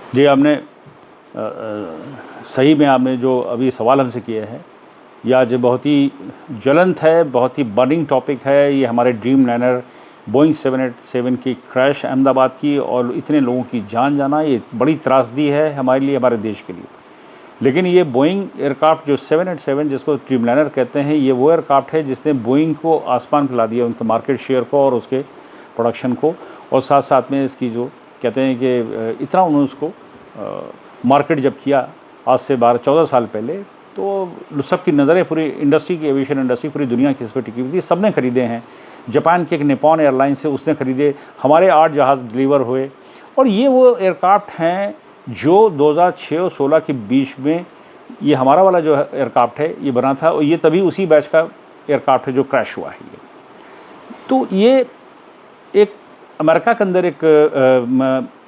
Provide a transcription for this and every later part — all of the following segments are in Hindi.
जी, आपने सही में आपने जो अभी सवाल हमसे किए हैं, ये आज बहुत ही ज्वलंत है, बहुत ही बर्निंग टॉपिक है। ये हमारे ड्रीम लाइनर बोइंग 787 की क्रैश अहमदाबाद की और इतने लोगों की जान जाना, ये बड़ी त्रासदी है हमारे लिए, हमारे देश के लिए। लेकिन ये बोइंग एयरक्राफ्ट जो 787 जिसको ड्रीम लाइनर कहते हैं, ये वो एयरक्राफ्ट है जिसने बोइंग को आसमान पे ला दिया, उनके मार्केट शेयर को और उसके प्रोडक्शन को, और साथ साथ में इसकी जो कहते हैं कि इतना उन्होंने उसको मार्केट जब किया आज से 12-14 साल पहले, तो सबकी नज़रें पूरी इंडस्ट्री की, एविएशन इंडस्ट्री पूरी दुनिया की इस पर टिकी हुई थी। सब ने ख़रीदे हैं। जापान के एक निप्पॉन एयरलाइंस से उसने ख़रीदे, हमारे 8 जहाज़ डिलीवर हुए। और ये वो एयरक्राफ्ट हैं जो 2006 और 16 के बीच में ये हमारा वाला जो एयरक्राफ्ट है ये बना था, और ये तभी उसी बैच का एयरक्राफ्ट है जो क्रैश हुआ है। ये तो ये एक अमेरिका के अंदर एक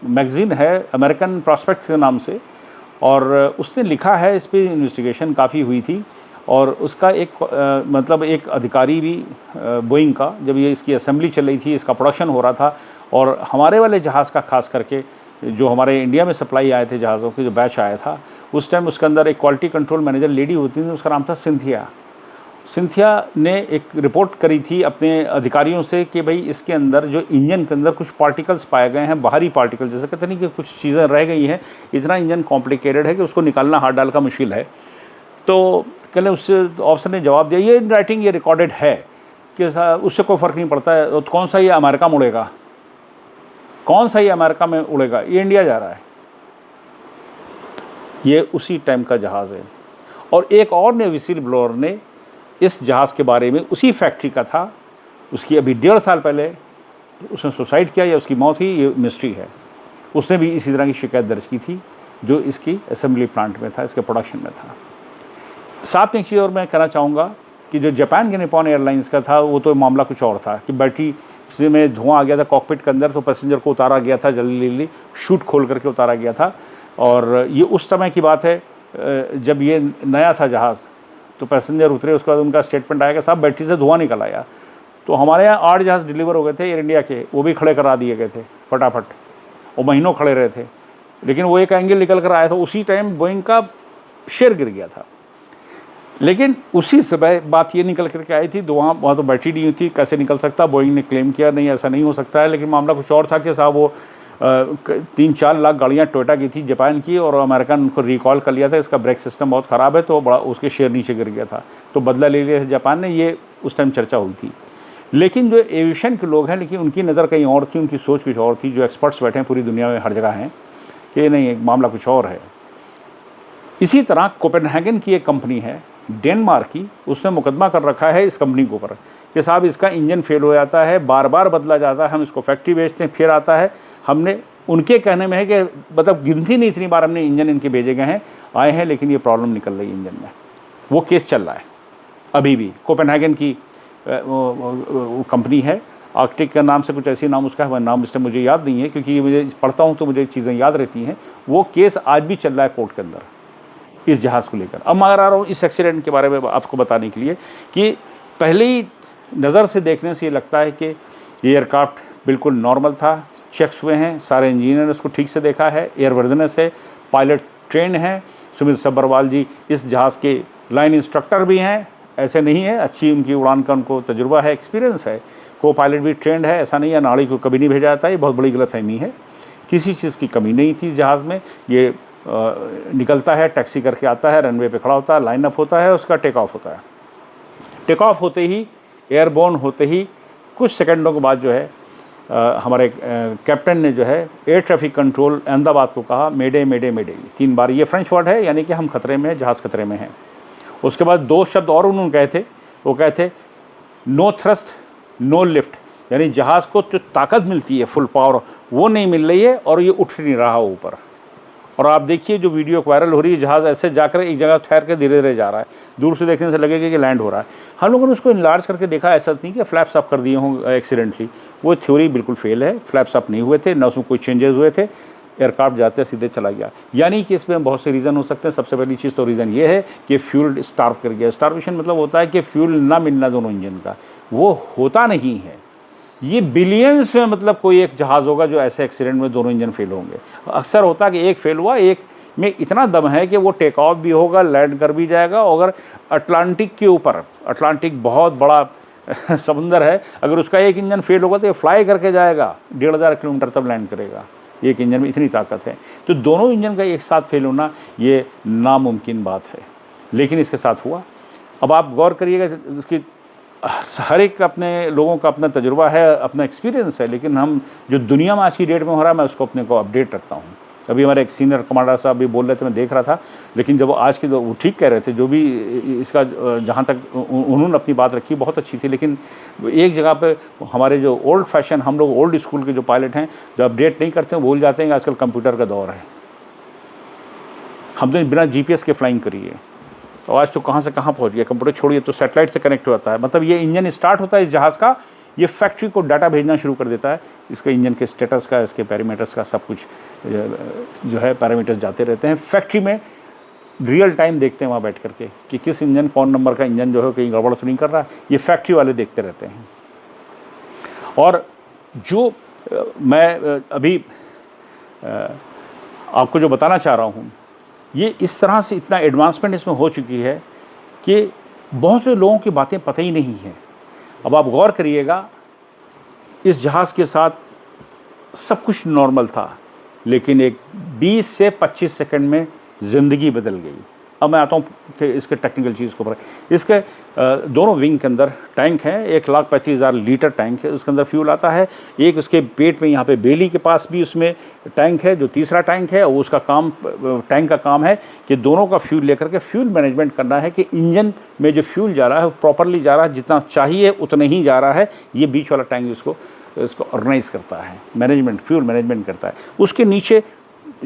मैगज़ीन है अमेरिकन प्रॉस्पेक्ट के नाम से, और उसने लिखा है, इस पे इन्वेस्टिगेशन काफ़ी हुई थी। और उसका एक मतलब एक अधिकारी भी बोइंग का, जब ये इसकी असेंबली चल रही थी, इसका प्रोडक्शन हो रहा था, और हमारे वाले जहाज़ का खास करके जो हमारे इंडिया में सप्लाई आए थे जहाज़ों के, जो बैच आया था उस टाइम, उसके अंदर एक क्वालिटी कंट्रोल मैनेजर लेडी होती थी, उसका नाम था सिंथिया ने एक रिपोर्ट करी थी अपने अधिकारियों से कि भाई इसके अंदर जो इंजन के अंदर कुछ पार्टिकल्स पाए गए हैं, बाहरी पार्टिकल, जैसे कहते नहीं कि कुछ चीज़ें रह गई हैं, इतना इंजन कॉम्प्लिकेटेड है कि उसको निकालना हाथ डाल का मुश्किल है। तो कल उससे ऑफिसर ने जवाब दिया, ये इन राइटिंग ये रिकॉर्डेड है कि उससे कोई फ़र्क नहीं पड़ता है, तो कौन सा ये अमेरिका में उड़ेगा, कौन सा ये अमेरिका में उड़ेगा, ये इंडिया जा रहा है। ये उसी टाइम का जहाज़ है। और एक और ने, विसिल ब्लोअर ने, इस जहाज़ के बारे में, उसी फैक्ट्री का था, उसकी अभी 1.5 साल पहले उसने सुसाइड किया या उसकी मौत हुई, ये मिस्ट्री है। उसने भी इसी तरह की शिकायत दर्ज की थी जो इसकी असेंबली प्लांट में था, इसके प्रोडक्शन में था। साथ में एक चीज़ और मैं कहना चाहूँगा कि जो जापान के निप्पॉन एयरलाइंस का था, वो तो मामला कुछ और था कि बैटरी में धुआं आ गया था कॉकपिट के अंदर, तो पैसेंजर को उतारा गया था, जल्दी शूट खोल करके उतारा गया था। और ये उस समय की बात है जब ये नया था जहाज़, तो पैसेंजर उतरे, उसके बाद उनका स्टेटमेंट आया कि साहब बैटरी से धुआं निकल आया। तो हमारे यहाँ 8 जहाज़ डिलीवर हो गए थे एयर इंडिया के, वो भी खड़े करा दिए गए थे फटाफट, और महीनों खड़े रहे थे। लेकिन वो एक एंगल निकल कर आया था, उसी टाइम बोइंग का शेयर गिर गया था। लेकिन उसी समय बात ये निकल करके आई थी, वहाँ तो बैटरी नहीं थी, कैसे निकल सकता। बोइंग ने क्लेम किया नहीं, ऐसा नहीं हो सकता है। लेकिन मामला कुछ और था कि साहब वो 3-4 लाख गाड़ियाँ टोयोटा की थी जापान की, और अमेरिकन उनको रिकॉल कर लिया था, इसका ब्रेक सिस्टम बहुत ख़राब है, तो बड़ा उसके शेयर नीचे गिर गया था, तो बदला ले लिया था जापान ने। ये उस टाइम चर्चा हुई थी। लेकिन जो एविएशन के लोग हैं, लेकिन उनकी नज़र कहीं और थी, उनकी सोच कुछ और थी। जो एक्सपर्ट्स बैठे हैं पूरी दुनिया में हर जगह हैं कि नहीं, मामला कुछ और है। इसी तरह कोपेनहेगन की एक कंपनी है डेनमार्क की, उसने मुकदमा कर रखा है इस कंपनी के ऊपर कि साहब इसका इंजन फेल हो जाता है, बार बार बदला जाता है, हम इसको फैक्ट्री बेचते हैं, फिर आता है। हमने, उनके कहने में है कि मतलब गिनती नहीं, इतनी बार हमने इंजन इनके भेजे गए हैं, आए हैं, लेकिन ये प्रॉब्लम निकल रही है इंजन में। वो केस चल रहा है अभी भी। कोपेनहेगन की कंपनी है, आर्कटिक का नाम से कुछ ऐसी नाम उसका है, नाम इस टाइम मुझे याद नहीं है, क्योंकि मुझे पढ़ता हूँ तो मुझे चीज़ें याद रहती हैं। वो केस आज भी चल रहा है कोर्ट के अंदर इस जहाज़ को लेकर। अब मैं आ रहा हूँ इस एक्सीडेंट के बारे में आपको बताने के लिए कि पहली नज़र से देखने से ये लगता है कि ये एयरक्राफ्ट बिल्कुल नॉर्मल था, चेक्स हुए हैं, सारे इंजीनियर ने उसको ठीक से देखा है, एयरवर्दिनेस है, पायलट ट्रेन है। सुमित सब्बरवाल जी इस जहाज़ के लाइन इंस्ट्रक्टर भी हैं, ऐसे नहीं है, अच्छी उनकी उड़ान का उनको तजुर्बा है, एक्सपीरियंस है। को पायलट भी ट्रेंड है, ऐसा नहीं है नाड़ी को कभी नहीं भेजा जाता है, ये बहुत बड़ी गलतफहमी है। किसी चीज़ की कमी नहीं थी जहाज़ में। ये निकलता है, टैक्सी करके आता है, रनवे पे खड़ा होता है, लाइन अप होता है, उसका टेक ऑफ होता है। टेक ऑफ होते ही, एयरबोर्न होते ही कुछ सेकंडों के बाद जो है हमारे कैप्टन ने जो है एयर ट्रैफिक कंट्रोल अहमदाबाद को कहा, मेडे मेडे मेडे, 3 बार। ये फ्रेंच वर्ड है, यानी कि हम खतरे में हैं, जहाज़ खतरे में है। उसके बाद 2 शब्द और उन्होंने कहे थे, वो कहे थे नो थ्रस्ट नो लिफ्ट, यानी जहाज़ को जो ताकत मिलती है फुल पावर, वो नहीं मिल रही है, और ये उठ नहीं रहा ऊपर। और आप देखिए जो वीडियो वायरल हो रही है, जहाज़ ऐसे जाकर एक जगह ठहर के धीरे धीरे जा रहा है, दूर से देखने से लगेगा कि लैंड हो रहा है। हम लोगों ने उसको इनलार्ज करके देखा, ऐसा नहीं कि फ्लैप्स अप कर दिए हों एक्सीडेंटली, वो थ्योरी बिल्कुल फेल है। फ्लैप्स अप नहीं हुए थे, ना उसमें कोई चेंजेस हुए थे, एयरक्राफ्ट जाते सीधे चला गया। यानी कि इसमें बहुत से रीज़न हो सकते हैं। सबसे पहली चीज़ तो रीज़न ये है कि फ्यूल स्टार्व कर गया। स्टार्वेशन मतलब होता है कि फ्यूल ना मिलना दोनों इंजन का, वो होता नहीं है। ये बिलियंस में मतलब कोई एक जहाज़ होगा जो ऐसे एक्सीडेंट में दोनों इंजन फेल होंगे। अक्सर होता है कि एक फेल हुआ, एक में इतना दम है कि वो टेक ऑफ भी होगा, लैंड कर भी जाएगा। अगर अटलांटिक के ऊपर, अटलांटिक बहुत बड़ा समुंदर है, अगर उसका एक इंजन फेल होगा तो ये फ्लाई करके जाएगा 1500 किलोमीटर, तब लैंड करेगा। एक इंजन में इतनी ताकत है। तो दोनों इंजन का एक साथ फेल होना ये नामुमकिन बात है, लेकिन इसके साथ हुआ। अब आप गौर करिएगा, उसकी हर एक अपने लोगों का अपना तजुर्बा है, अपना एक्सपीरियंस है, लेकिन हम जो दुनिया में आज की डेट में हो रहा है, मैं उसको अपने को अपडेट रखता हूँ। अभी हमारे एक सीनियर कमांडर साहब भी बोल रहे थे, मैं देख रहा था, लेकिन जब आज की वो ठीक कह रहे थे, जो भी इसका जहाँ तक उन्होंने अपनी बात रखी बहुत अच्छी थी, लेकिन एक जगह पे हमारे जो ओल्ड फैशन, हम लोग ओल्ड स्कूल के जो पायलट हैं, जो अपडेट नहीं करते हैं, भूल जाते हैं कि आजकल कंप्यूटर का दौर है। हमने बिना GPS के फ्लाइंग करी है, और आज तो कहाँ से कहाँ पहुँच गया। कंप्यूटर छोड़िए तो सैटेलाइट से कनेक्ट होता है। मतलब ये इंजन स्टार्ट होता है इस जहाज़ का, ये फैक्ट्री को डाटा भेजना शुरू कर देता है, इसके इंजन के स्टेटस का, इसके पैरामीटर्स का, सब कुछ जो है पैरामीटर्स जाते रहते हैं। फैक्ट्री में रियल टाइम देखते हैं वहाँ बैठ करके कि किस इंजन, कौन नंबर का इंजन जो है कहीं गड़बड़ तो नहीं कर रहा, ये फैक्ट्री वाले देखते रहते हैं। और जो मैं अभी आपको जो बताना चाह रहा हूँ, ये इस तरह से इतना एडवांसमेंट इसमें हो चुकी है कि बहुत से लोगों की बातें पता ही नहीं है। अब आप गौर करिएगा, इस जहाज़ के साथ सब कुछ नॉर्मल था, लेकिन एक 20 से 25 सेकंड में ज़िंदगी बदल गई। अब मैं आता हूँ कि इसके टेक्निकल चीज़ के ऊपर। इसके दोनों विंग के अंदर टैंक हैं, 1,35,000 लीटर टैंक है, उसके अंदर फ्यूल आता है। एक उसके पेट में यहाँ पे बेली के पास भी उसमें टैंक है, जो तीसरा टैंक है, और उसका काम, टैंक का काम है कि दोनों का फ्यूल लेकर के फ्यूल मैनेजमेंट करना है कि इंजन में जो फ्यूल जा रहा है वो प्रॉपरली जा रहा है, जितना चाहिए उतना ही जा रहा है। ये बीच वाला टैंक इसको ऑर्गेनाइज़ करता है, मैनेजमेंट, फ्यूल मैनेजमेंट करता है। उसके नीचे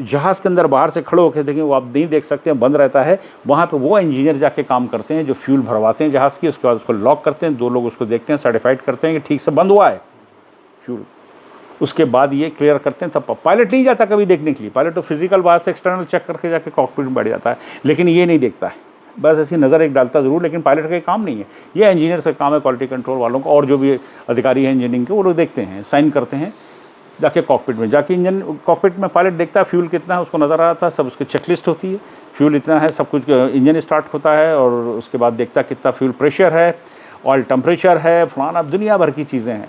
जहाज़ के अंदर बाहर से खड़े होकर देखें, वो आप नहीं देख सकते हैं, बंद रहता है। वहाँ पे वो इंजीनियर जाके काम करते हैं जो फ्यूल भरवाते हैं जहाज़ की, उसके बाद उसको लॉक करते हैं, 2 लोग उसको देखते हैं, सर्टिफाइड करते हैं कि ठीक से बंद हुआ है फ्यूल। उसके बाद ये क्लियर करते हैं, तब पायलट नहीं जाता कभी देखने के लिए। पायलट तो फिजिकल बाहर से एक्सटर्नल चेक करके जाके कॉकपिट में बैठ जाता है, लेकिन ये नहीं देखता है, बस ऐसी नज़र एक डालता ज़रूर, लेकिन पायलट का काम नहीं है, ये इंजीनियर का काम है, क्वालिटी कंट्रोल वालों का, और जो भी अधिकारी हैं इंजीनियरिंग के, वो लोग देखते हैं, साइन करते हैं जाके कॉकपिट में। जाके इंजन कॉकपिट में पायलट देखता है फ्यूल कितना है, उसको नज़र आ रहा था, सब उसकी चेकलिस्ट होती है, फ्यूल इतना है, सब कुछ, इंजन स्टार्ट होता है, और उसके बाद देखता है कितना फ्यूल प्रेशर है, ऑयल टेम्परेचर है, फलाना, दुनिया भर की चीज़ें हैं।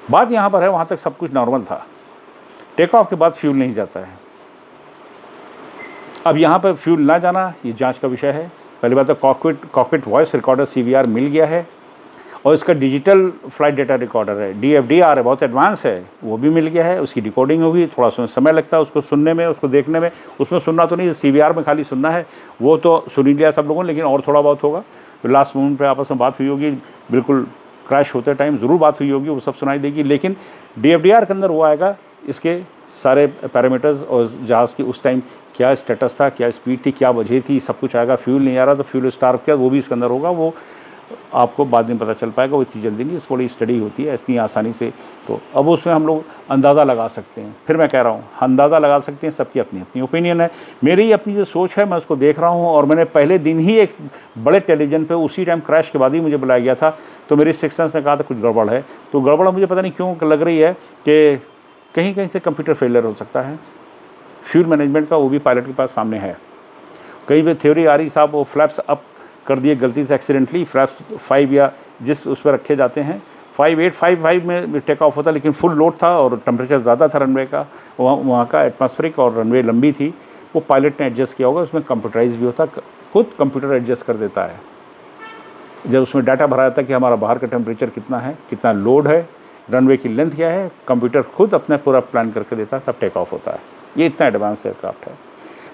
बात यहाँ पर है, वहाँ तक सब कुछ नॉर्मल था, टेक ऑफ के बाद फ्यूल नहीं जाता है। अब यहाँ पर फ्यूल ना जाना ये जांच का विषय है। पहली बात तो कॉकपिट वॉइस रिकॉर्डर CVR मिल गया है, और इसका डिजिटल फ्लाइट डेटा रिकॉर्डर है, DFDR है, बहुत एडवांस है, वो भी मिल गया है। उसकी डिकोडिंग होगी, थोड़ा उसमें समय लगता है उसको सुनने में, उसको देखने में। उसमें सुनना तो नहीं, CVR में खाली सुनना है, वो तो सुन ही लिया सब लोगों ने, लेकिन और थोड़ा बहुत होगा। तो लास्ट मोमेंट पे आपस में बात हुई होगी, बिल्कुल क्रैश होते टाइम ज़रूर बात हुई होगी, वो सब सुनाई देगी। लेकिन DFDR के अंदर वो आएगा, इसके सारे पैरामीटर्स और जहाज़ की उस टाइम क्या स्टेटस था, क्या स्पीड थी, क्या वजह थी, सब कुछ आएगा। फ्यूल नहीं आ रहा तो फ्यूल स्टार्व क्या, वो भी इसके अंदर होगा, वो आपको बाद में पता चल पाएगा। वो इतनी जल्दी नहीं, थोड़ी स्टडी होती है इतनी आसानी से। तो अब उसमें हम लोग अंदाज़ा लगा सकते हैं। फिर मैं कह रहा हूँ अंदाज़ा लगा सकते हैं, सबकी अपनी अपनी ओपिनियन है। मेरी अपनी जो सोच है मैं उसको देख रहा हूँ, और मैंने पहले दिन ही एक बड़े टेलीविज़न पे उसी टाइम क्रैश के बाद ही मुझे बुलाया गया था, तो मेरी सिक्स सेंस ने कहा था कुछ गड़बड़ है। तो गड़बड़ मुझे पता नहीं क्यों लग रही है कि कहीं कहीं से कंप्यूटर फेलियर हो सकता है। फ्यूल मैनेजमेंट का वो भी पायलट के पास सामने है। कई बार थ्योरी आ रही साहब वो फ्लैप्स अप कर दिए गलती से एक्सीडेंटली, फ्लैप्स 5 या जिस उस पर रखे जाते हैं 5855 में टेक ऑफ होता, लेकिन फुल लोड था और टेम्परेचर ज़्यादा था रनवे का, वहाँ का एटमॉस्फेरिक, और रनवे लंबी थी, वो पायलट ने एडजस्ट किया होगा। उसमें कंप्यूटराइज भी होता, खुद कंप्यूटर एडजस्ट कर देता है। जब उसमें डाटा भरा जाता है कि हमारा बाहर का टेम्परेचर कितना है, कितना लोड है, रनवे की लेंथ क्या है, कंप्यूटर खुद अपना पूरा प्लान करके देता है, तब टेक ऑफ होता है। ये इतना एडवांस एयरक्राफ्ट है।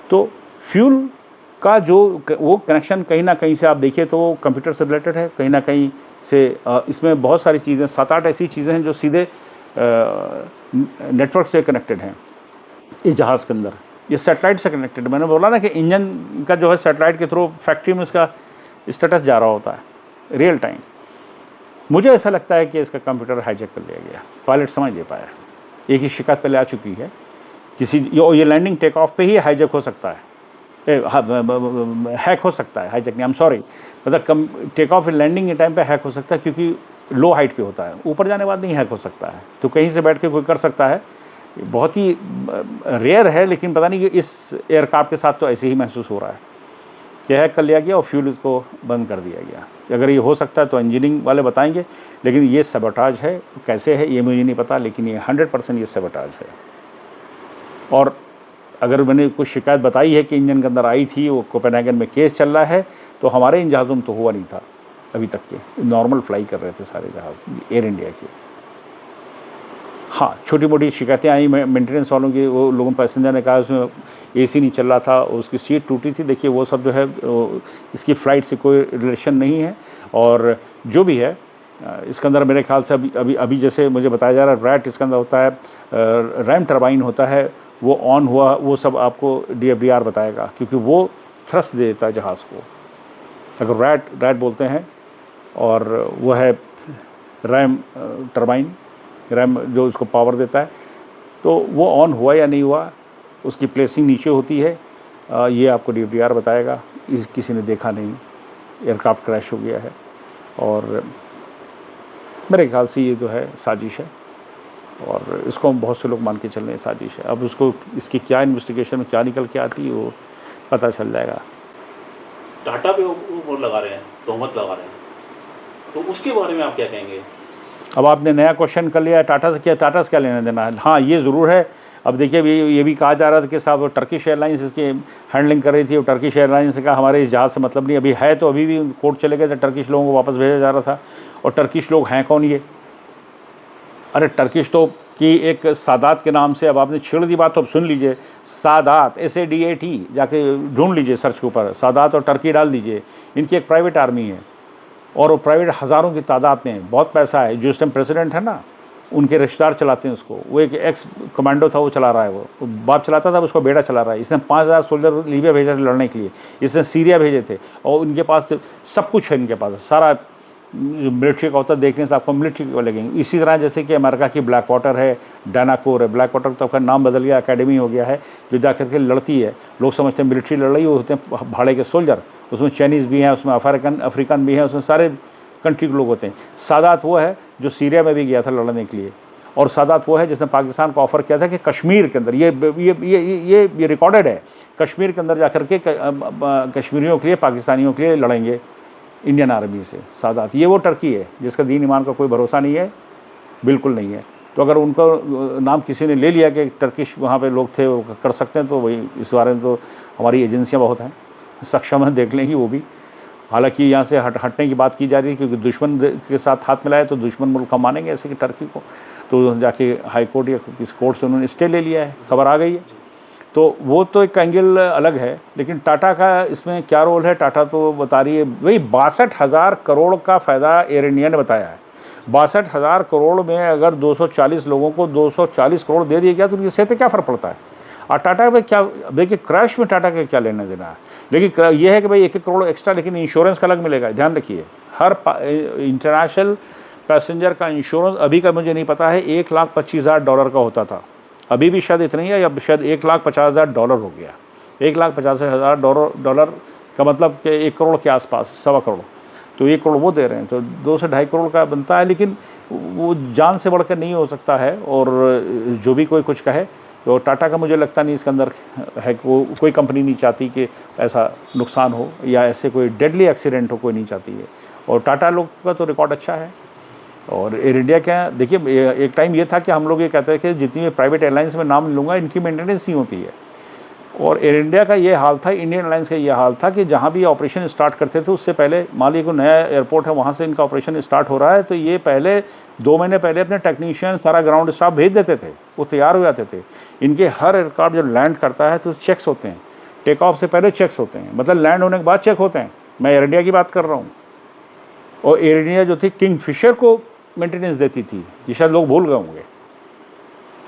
तो फ्यूल का जो वो कनेक्शन कहीं ना कहीं से आप देखिए तो वो कंप्यूटर से रिलेटेड है, कहीं ना कहीं से इसमें बहुत सारी चीज़ें, 7-8 ऐसी चीज़ें हैं जो सीधे नेटवर्क से कनेक्टेड हैं इस जहाज़ के अंदर। ये सैटेलाइट से कनेक्टेड, मैंने बोला ना कि इंजन का जो है सैटेलाइट के थ्रू फैक्ट्री में उसका स्टेटस जा रहा होता है रियल टाइम। मुझे ऐसा लगता है कि इसका कंप्यूटर हाईजैक कर लिया गया, पायलट समझ ले पाया। एक ही शिकायत पहले आ चुकी है किसी, ये लैंडिंग टेक ऑफ पे ही हाईजैक हो सकता है, हैक हो सकता है, हाईजैक नहीं, आई एम सॉरी, मतलब टेक ऑफ लैंडिंग के टाइम पे हैक हो सकता है, क्योंकि लो हाइट पे होता है, ऊपर जाने के बाद नहीं हैक हो सकता है। तो कहीं से बैठ के कोई कर सकता है, बहुत ही रेयर है, लेकिन पता नहीं कि इस एयरक्राफ्ट के साथ तो ऐसे ही महसूस हो रहा है कि हैक कर लिया गया और फ्यूल इसको बंद कर दिया गया। अगर ये हो सकता है तो इंजीनियरिंग वाले बताएंगे, लेकिन ये सबोटाज है, कैसे है ये मुझे नहीं पता, लेकिन ये 100% ये सबोटाज है। और अगर मैंने कुछ शिकायत बताई है कि इंजन के अंदर आई थी, वो कोपेनहेगन में केस चल रहा है, तो हमारे इन जहाज़ों में तो हुआ नहीं था अभी तक के, नॉर्मल फ्लाई कर रहे थे सारे जहाज़ एयर इंडिया के। हाँ, छोटी मोटी शिकायतें आई मेंटेनेंस वालों की, वो लोगों पैसेंजर ने कहा उसमें एसी नहीं चल रहा था, उसकी सीट टूटी थी। देखिए वो सब जो है इसकी फ़्लाइट से कोई रिलेशन नहीं है। और जो भी है इसके अंदर मेरे ख्याल से अभी जैसे मुझे बताया जा रहा है, रैट इसके अंदर होता है, रैम टरबाइन होता है, वो ऑन हुआ, वो सब आपको DFDR बताएगा, क्योंकि वो थ्रस्ट दे देता है जहाज़ को। अगर रैट बोलते हैं, और वो है रैम टरबाइन, रैम जो उसको पावर देता है, तो वो ऑन हुआ या नहीं हुआ, उसकी प्लेसिंग नीचे होती है, ये आपको DFDR बताएगा। किसी ने देखा नहीं, एयरक्राफ्ट क्रैश हो गया है। और मेरे ख्याल से ये जो है साजिश है, और इसको हम बहुत से लोग मान के चल रहे हैं साजिश है। अब उसको इसकी क्या इन्वेस्टिगेशन में क्या निकल के आती है वो पता चल जाएगा। टाटा पे वो लगा रहे हैं, तोहमत लगा रहे हैं, तो उसके बारे में आप क्या कहेंगे? अब आपने नया क्वेश्चन कर लिया, टाटा से क्या लेना देना है। हाँ, ये ज़रूर है। अब देखिए ये भी कहा जा रहा था कि साहब टर्किश एयरलाइंस इसकी हैंडलिंग कर रही थी, और टर्किश एयरलाइंस का हमारे इस जहाज़ से मतलब नहीं। अभी है तो अभी भी कोर्ट चले गए थे, टर्किश लोगों को वापस भेजा जा रहा था। और टर्किश लोग हैं कौन ये? अरे टर्किश तो की एक सादात के नाम से, अब आपने छेड़ दी बात तो अब सुन लीजिए। सादात SADAT जाके ढूंढ लीजिए सर्च के ऊपर, सादात और टर्की डाल दीजिए। इनकी एक प्राइवेट आर्मी है, और वो प्राइवेट हज़ारों की तादाद में, बहुत पैसा है। जो इस टाइम प्रेसिडेंट है ना, उनके रिश्तेदार चलाते हैं उसको। वो एक एक्स कमांडो था, वो चला रहा है, वो बाप चलाता था, उसका बेटा चला रहा है। इसने 5000 सोल्जर लीबिया भेजा लड़ने के लिए, इसने सीरिया भेजे थे, और उनके पास सब कुछ है, इनके पास सारा मिलिट्री का होता है। देखने से आपको मिलिट्री को लगेंगे। इसी तरह जैसे कि अमेरिका की ब्लैक वाटर है, डायनाकोर है। ब्लैक वाटर तो आपका नाम बदल गया, अकेडमी हो गया है, जो जा करके लड़ती है। लोग समझते हैं मिलिट्री लड़ रही है, वो होते हैं भाड़े के सोल्जर। उसमें चाइनीज़ भी हैं, उसमें अफ्रीकन भी हैं, उसमें सारे कंट्री के लोग होते हैं। सादात वो है जो सीरिया में भी गया था लड़ने के लिए, और सादात वो है जिसने पाकिस्तान को ऑफ़र किया था कि कश्मीर के अंदर, ये रिकॉर्डेड है, कश्मीर के अंदर जाकर के कश्मीरियों के लिए, पाकिस्तानियों के लिए लड़ेंगे इंडियन आर्मी से। सादात ये वो टर्की है जिसका दीन ईमान का कोई भरोसा नहीं है, बिल्कुल नहीं है। तो अगर उनका नाम किसी ने ले लिया कि टर्किश वहाँ पे लोग थे, वो कर सकते हैं, तो वही इस बारे में तो हमारी एजेंसियाँ बहुत हैं, सक्षम हैं, देख लेंगी वो भी। हालांकि यहाँ से हटने की बात की जा रही है, क्योंकि दुश्मन के साथ हाथ मिलाए तो दुश्मन मुल्क हम मानेंगे ऐसे कि टर्की को। तो जाके हाई कोर्ट या किस कोर्ट से उन्होंने स्टे ले लिया है, खबर आ गई है। तो वो तो एक एंगल अलग है, लेकिन टाटा का इसमें क्या रोल है? टाटा तो बता रही है वही 62,000 करोड़ का फ़ायदा एयर इंडिया ने बताया है। 62,000 करोड़ में अगर 240 लोगों को 240 करोड़ दे दिया गया तो उनकी सेहत पे क्या फ़र्क पड़ता है? और टाटा में क्या, देखिए क्रैश में टाटा का क्या लेना देना है, लेकिन यह है कि भाई 1-1 करोड़ एक्स्ट्रा, लेकिन इंश्योरेंस का अलग मिलेगा। ध्यान रखिए, हर इंटरनेशनल पैसेंजर का इंश्योरेंस अभी का मुझे नहीं पता है, $1,25,000 का होता था, अभी भी शायद इतना ही है, या शायद $1,50,000 हो गया। $1,50,000 का मतलब कि 1 करोड़ के आसपास, 1.25 करोड़। तो 1 करोड़ वो दे रहे हैं, तो 2 से 2.5 करोड़ का बनता है, लेकिन वो जान से बढ़कर नहीं हो सकता है। और जो भी कोई कुछ कहे, तो टाटा का मुझे लगता नहीं इसके अंदर है, कोई कंपनी नहीं चाहती कि ऐसा नुकसान हो या ऐसे कोई डेडली एक्सीडेंट हो, कोई नहीं चाहती है। और टाटा लोग का तो रिकॉर्ड अच्छा है। और एयर इंडिया क्या, देखिए एक टाइम ये था कि हम लोग ये कहते हैं कि जितनी भी प्राइवेट एयरलाइंस में नाम लूँगा इनकी मेंटेनेंस नहीं होती है। और एयर इंडिया का ये हाल था, इंडियन एयरलाइंस का ये हाल था कि जहाँ भी ऑपरेशन स्टार्ट करते थे उससे पहले, मान लीजिए कोई नया एयरपोर्ट है, वहाँ से इनका ऑपरेशन स्टार्ट हो रहा है, तो ये पहले 2 महीने पहले अपने टेक्नीशियन, सारा ग्राउंड स्टाफ भेज देते थे, वो तैयार हो जाते थे। इनके हर एयरक्राफ्ट जब लैंड करता है तो चेक्स होते हैं, टेक ऑफ से पहले चेक्स होते हैं, मतलब लैंड होने के बाद चेक होते हैं। मैं एयर इंडिया की बात कर रहा हूँ। और एयर इंडिया जो थी किंग फिशर को मेंटेनेंस देती थी, ये शायद लोग भूल गए होंगे।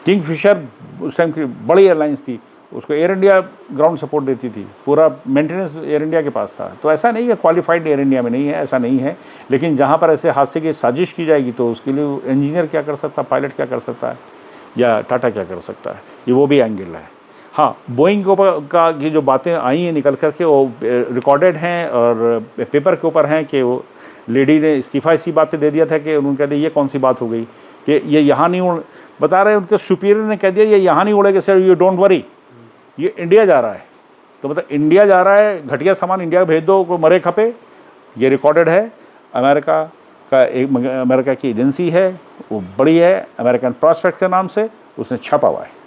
किंग फिशर उस टाइम की बड़ी एयरलाइंस थी, उसको एयर इंडिया ग्राउंड सपोर्ट देती थी, पूरा मेंटेनेंस एयर इंडिया के पास था। तो ऐसा नहीं है क्वालिफाइड एयर इंडिया में नहीं है, ऐसा नहीं है। लेकिन जहाँ पर ऐसे हादसे की साजिश की जाएगी तो उसके लिए इंजीनियर क्या कर सकता है, पायलट क्या कर सकता है, या टाटा क्या कर सकता है, ये वो भी एंगल है। हाँ, बोइंग के ऊपर का की जो बातें आई हैं निकल कर के वो रिकॉर्डेड हैं और पेपर के ऊपर हैं कि वो लेडी ने इस्तीफ़ा इसी बात पे दे दिया था कि उन्होंने कह दिया ये कौन सी बात हो गई कि ये यहाँ नहीं उड़, बता रहे हैं उनके सुपीरियर ने कह दिया ये यहाँ नहीं उड़ेगा सर, यू डोंट वरी, ये इंडिया जा रहा है। तो मतलब इंडिया जा रहा है, घटिया सामान इंडिया भेज दो, को मरे खपे। ये रिकॉर्डेड है। अमेरिका का एक अमेरिका की एजेंसी है, वो बड़ी है, अमेरिकन प्रॉस्पेक्ट के नाम से, उसने छापा हुआ है।